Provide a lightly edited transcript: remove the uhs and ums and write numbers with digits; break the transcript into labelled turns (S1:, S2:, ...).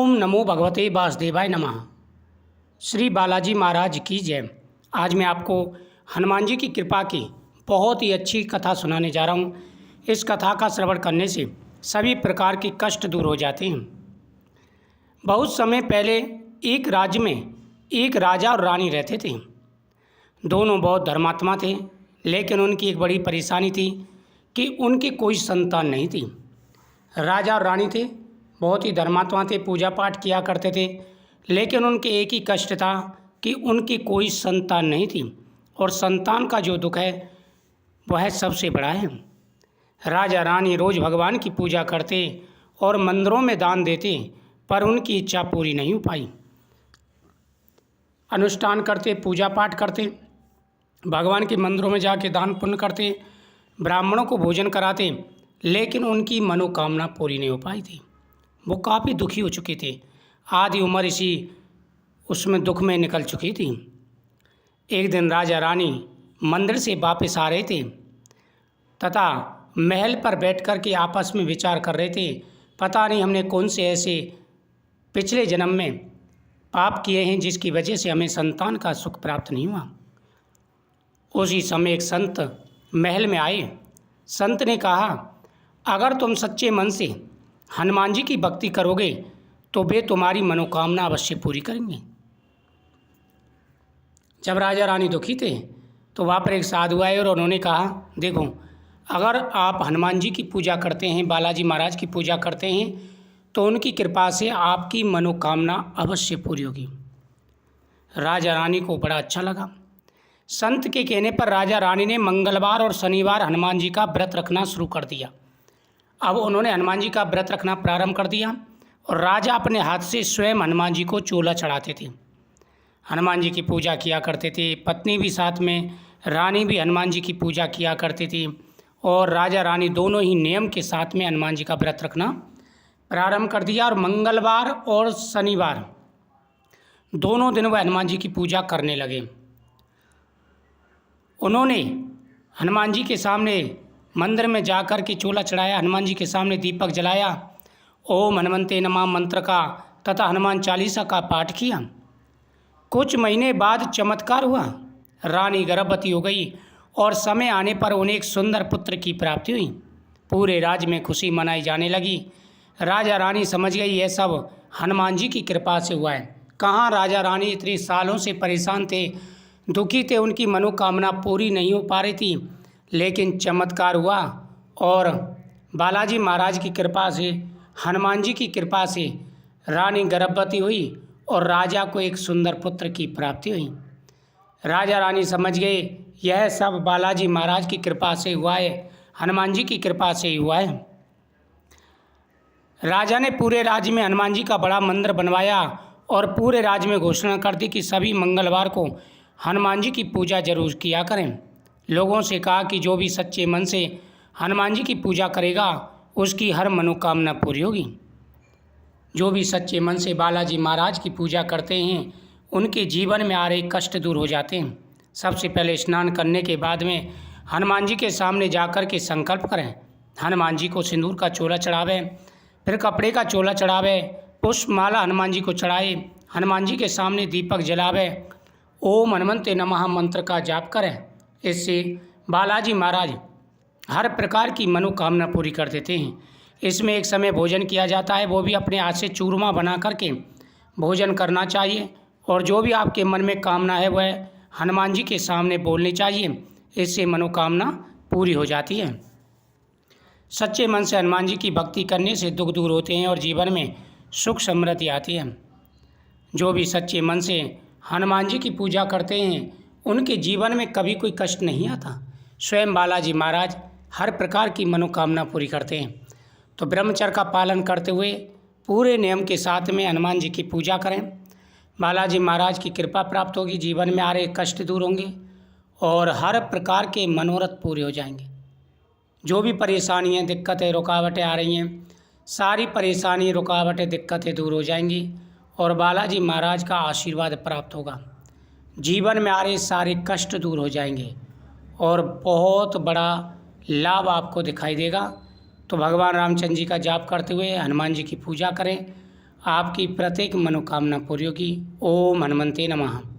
S1: ओम नमो भगवते वासुदेवाय नमः। श्री बालाजी महाराज की जय। आज मैं आपको हनुमान जी की कृपा की बहुत ही अच्छी कथा सुनाने जा रहा हूँ। इस कथा का श्रवण करने से सभी प्रकार के कष्ट दूर हो जाते हैं। बहुत समय पहले एक राज्य में एक राजा और रानी रहते थे। दोनों बहुत धर्मात्मा थे, लेकिन उनकी एक बड़ी परेशानी थी कि उनकी कोई संतान नहीं थी। राजा और रानी थे, बहुत ही धर्मात्मा थे, पूजा पाठ किया करते थे, लेकिन उनके एक ही कष्ट था कि उनकी कोई संतान नहीं थी, और संतान का जो दुख है वह सबसे बड़ा है। राजा रानी रोज़ भगवान की पूजा करते और मंदिरों में दान देते, पर उनकी इच्छा पूरी नहीं हो पाई। अनुष्ठान करते, पूजा पाठ करते, भगवान के मंदिरों में जाके दान पुण्य करते, ब्राह्मणों को भोजन कराते, लेकिन उनकी मनोकामना पूरी नहीं हो पाई थी। वो काफ़ी दुखी हो चुके थे। आधी उम्र इसी उसमें दुख में निकल चुकी थी। एक दिन राजा रानी मंदिर से वापस आ रहे थे तथा महल पर बैठ कर के आपस में विचार कर रहे थे, पता नहीं हमने कौन से ऐसे पिछले जन्म में पाप किए हैं जिसकी वजह से हमें संतान का सुख प्राप्त नहीं हुआ। उसी समय एक संत महल में आए। संत ने कहा, अगर तुम सच्चे मन से हनुमान जी की भक्ति करोगे तो वे तुम्हारी मनोकामना अवश्य पूरी करेंगे। जब राजा रानी दुखी थे तो वहाँ पर एक साधु आए और उन्होंने कहा, देखो, अगर आप हनुमान जी की पूजा करते हैं, बालाजी महाराज की पूजा करते हैं, तो उनकी कृपा से आपकी मनोकामना अवश्य पूरी होगी। राजा रानी को बड़ा अच्छा लगा। संत के कहने पर राजा रानी ने मंगलवार और शनिवार हनुमान जी का व्रत रखना शुरू कर दिया। अब उन्होंने हनुमान जी का व्रत रखना प्रारंभ कर दिया और राजा अपने हाथ से स्वयं हनुमान जी को चूल्हा चढ़ाते थे, हनुमान जी की पूजा किया करते थे। पत्नी भी साथ में, रानी भी हनुमान जी की पूजा किया करती थी, और राजा रानी दोनों ही नियम के साथ में हनुमान जी का व्रत रखना प्रारंभ कर दिया। और मंगलवार और शनिवार दोनों दिन वह हनुमान जी की पूजा करने लगे। उन्होंने हनुमान जी के सामने मंदिर में जाकर के चूल्हा चढ़ाया, हनुमान जी के सामने दीपक जलाया, ओम हनुमंते नमः मंत्र का तथा हनुमान चालीसा का पाठ किया। कुछ महीने बाद चमत्कार हुआ। रानी गर्भवती हो गई और समय आने पर उन्हें एक सुंदर पुत्र की प्राप्ति हुई। पूरे राज्य में खुशी मनाई जाने लगी। राजा रानी समझ गई यह सब हनुमान जी की कृपा से हुआ है। कहाँ राजा रानी इतने सालों से परेशान थे, दुखी थे, उनकी मनोकामना पूरी नहीं हो पा रही थी, लेकिन चमत्कार हुआ और बालाजी महाराज की कृपा से, हनुमान जी की कृपा से रानी गर्भवती हुई और राजा को एक सुंदर पुत्र की प्राप्ति हुई। राजा रानी समझ गए यह सब बालाजी महाराज की कृपा से हुआ है, हनुमान जी की कृपा से ही हुआ है। राजा ने पूरे राज्य में हनुमान जी का बड़ा मंदिर बनवाया और पूरे राज्य में घोषणा कर दी कि सभी मंगलवार को हनुमान जी की पूजा जरूर किया करें। लोगों से कहा कि जो भी सच्चे मन से हनुमान जी की पूजा करेगा उसकी हर मनोकामना पूरी होगी। जो भी सच्चे मन से बालाजी महाराज की पूजा करते हैं उनके जीवन में आ रहे कष्ट दूर हो जाते हैं। सबसे पहले स्नान करने के बाद में हनुमान जी के सामने जाकर के संकल्प करें, हनुमान जी को सिंदूर का चोला चढ़ावें, फिर कपड़े का चोला चढ़ावे, पुष्प माला हनुमान जी को चढ़ाए, हनुमान जी के सामने दीपक जलावे, ओम हनुमंते नमः मंत्र का जाप करें। इससे बालाजी महाराज हर प्रकार की मनोकामना पूरी कर देते हैं। इसमें एक समय भोजन किया जाता है, वो भी अपने हाथ से चूरमा बना करके भोजन करना चाहिए, और जो भी आपके मन में कामना है वह हनुमान जी के सामने बोलनी चाहिए। इससे मनोकामना पूरी हो जाती है। सच्चे मन से हनुमान जी की भक्ति करने से दुख दूर होते हैं और जीवन में सुख समृद्धि आती है। जो भी सच्चे मन से हनुमान जी की पूजा करते हैं उनके जीवन में कभी कोई कष्ट नहीं आता। स्वयं बालाजी महाराज हर प्रकार की मनोकामना पूरी करते हैं। तो ब्रह्मचर्य का पालन करते हुए पूरे नियम के साथ में हनुमान जी की पूजा करें। बालाजी महाराज की कृपा प्राप्त होगी, जीवन में आ रहे कष्ट दूर होंगे और हर प्रकार के मनोरथ पूरे हो जाएंगे। जो भी परेशानियाँ, दिक्कतें, रुकावटें आ रही हैं, सारी परेशानी, रुकावटें, दिक्कतें दूर हो जाएंगी और बालाजी महाराज का आशीर्वाद प्राप्त होगा। जीवन में आ रहे सारे कष्ट दूर हो जाएंगे और बहुत बड़ा लाभ आपको दिखाई देगा। तो भगवान रामचंद्र जी का जाप करते हुए हनुमान जी की पूजा करें। आपकी प्रत्येक मनोकामना पूरी होगी। ओम हनुमंते नमः।